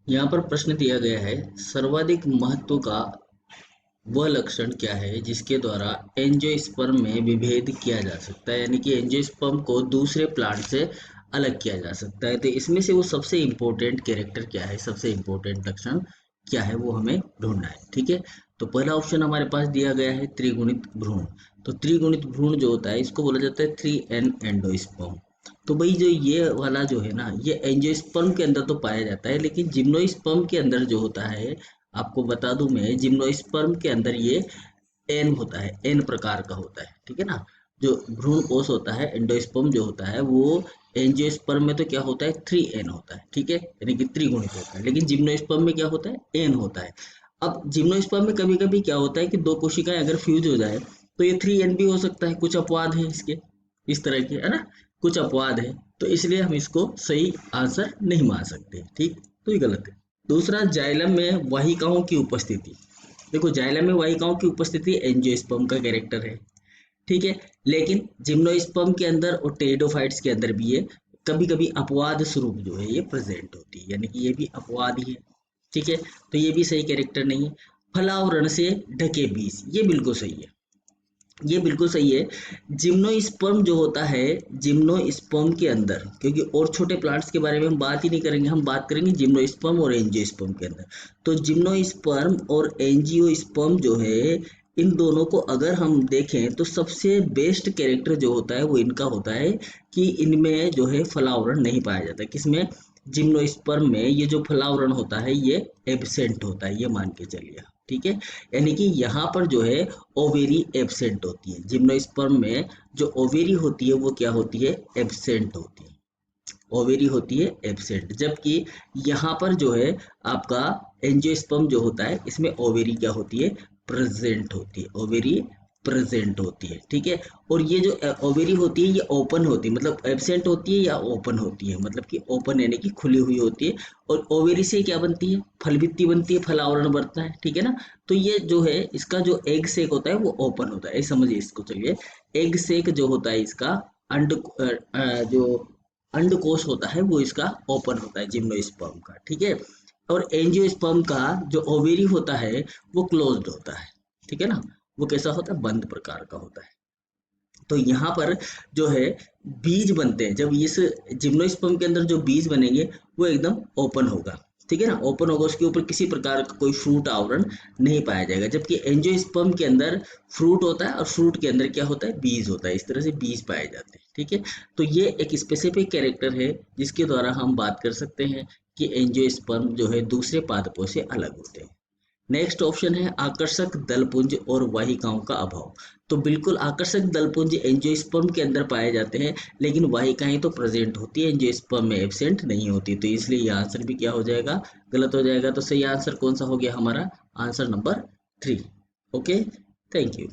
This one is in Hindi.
यहाँ पर प्रश्न दिया गया है, सर्वाधिक महत्व का वह लक्षण क्या है जिसके द्वारा एंजियोस्पर्म में विभेद किया जा सकता है, यानी कि एंजियोस्पर्म को दूसरे प्लांट से अलग किया जा सकता है। तो इसमें से वो सबसे इम्पोर्टेंट कैरेक्टर क्या है, सबसे इम्पोर्टेंट लक्षण क्या है, वो हमें ढूंढना है। ठीक है, तो पहला ऑप्शन हमारे पास दिया गया है त्रिगुणित भ्रूण। तो त्रिगुणित भ्रूण जो होता है इसको बोला जाता है 3N एंडोस्पर्म। तो भाई जो ये वाला जो है ना, ये एंजियोस्पर्म के अंदर तो पाया जाता है, लेकिन जिम्नोस्पर्म के अंदर जो होता है, आपको बता दूं मैं, जिम्नोस्पर्म के अंदर ये एन होता है, एन प्रकार का होता है। ठीक है ना, जो भ्रूण कोष होता है एंडोस्पर्म जो होता है वो एंजियोस्पर्म में तो क्या होता है 3N होता है। ठीक है, यानी कि त्रिगुणित होता है, लेकिन जिम्नोस्पर्म में क्या होता है एन होता है। अब जिम्नोस्पर्म में कभी कभी क्या होता है कि दो कोशिकाएं अगर फ्यूज हो जाए तो ये 3N भी हो सकता है। कुछ अपवाद है इसके, इस तरह के, है ना, कुछ अपवाद है। तो इसलिए हम इसको सही आंसर नहीं मान सकते। ठीक, तो ये गलत है। दूसरा, जाइलम में वाहिकाओं की उपस्थिति। देखो, जाइलम में वाहिकाओं की उपस्थिति एंजियोस्पर्म का कैरेक्टर है। ठीक है, लेकिन जिम्नोस्पर्म के अंदर और टेरिडोफाइट्स के अंदर भी ये कभी कभी अपवाद स्वरूप जो है ये प्रेजेंट होती है, यानी कि ये भी अपवाद ही है। ठीक है, तो ये भी सही कैरेक्टर नहीं है। फलावरण से ढके बीज, ये बिल्कुल सही है, ये बिल्कुल सही है। जिम्नोस्पर्म जो होता है, जिम्नोस्पर्म के अंदर, क्योंकि और छोटे प्लांट्स के बारे में हम बात ही नहीं करेंगे, हम बात करेंगे जिम्नोस्पर्म और एंजियोस्पर्म के अंदर। तो जिम्नोस्पर्म और एंजियोस्पर्म जो है, इन दोनों को अगर हम देखें तो सबसे बेस्ट कैरेक्टर जो होता है वो इनका होता है कि इनमें जो है फलावरण नहीं पाया जाता। किसमें? जिम्नोस्पर्म में ये जो फलावरण होता है ये एब्सेंट होता है, ये मान के चलिए आप। ठीक है, यानी कि यहाँ पर जो है ओवेरी एब्सेंट होती है। जिम्नोस्पर्म में जो ओवेरी होती है वो क्या होती है? एब्सेंट होती है। ओवेरी होती है एब्सेंट, जबकि यहाँ पर जो है आपका एंजियोस्पर्म जो होता है इसमें ओवेरी क्या होती है? प्रेजेंट होती है, ओवेरी प्रेजेंट होती है। ठीक है, और ये जो ओवेरी होती है ये ओपन होती है, मतलब एब्सेंट होती है या ओपन होती है, मतलब कि ओपन यानी कि खुली हुई होती है। और ओवेरी से क्या बनती है? फलभित्ति बनती है, फलावरण बनता है। ठीक है ना, तो ये जो है इसका जो एग सेक होता है वो ओपन होता है, ऐसे समझिए इसको। चलिए, एग सेक जो होता है इसका अंड जो अंडकोश होता है वो इसका ओपन होता है जिम्नोस्पर्म का। ठीक है, और एंजियोस्पर्म का जो ओवेरी होता है वो क्लोज्ड होता है। ठीक है ना, वो कैसा होता है? बंद प्रकार का होता है। तो यहाँ पर जो है बीज बनते हैं, जब इस जिम्नोस्पर्म के अंदर जो बीज बनेंगे वो एकदम ओपन होगा। ठीक है ना, ओपन होगा, उसके ऊपर किसी प्रकार का कोई फ्रूट आवरण नहीं पाया जाएगा। जबकि एंजियोस्पर्म के अंदर फ्रूट होता है और फ्रूट के अंदर क्या होता है? बीज होता है। इस तरह से बीज पाए जाते हैं। ठीक है, तो ये एक स्पेसिफिक कैरेक्टर है जिसके द्वारा हम बात कर सकते हैं कि एंजियोस्पर्म जो है दूसरे पादपों से अलग होते हैं। नेक्स्ट ऑप्शन है आकर्षक दलपुंज और वाहिकाओं का अभाव। तो बिल्कुल, आकर्षक दलपुंज एंजियोस्पर्म के अंदर पाए जाते हैं, लेकिन वाहिकाएं तो प्रेजेंट होती है, एंजियोस्पर्म में एब्सेंट नहीं होती। तो इसलिए यह आंसर भी क्या हो जाएगा? गलत हो जाएगा। तो सही आंसर कौन सा हो गया हमारा? Answer number 3। Okay, thank you.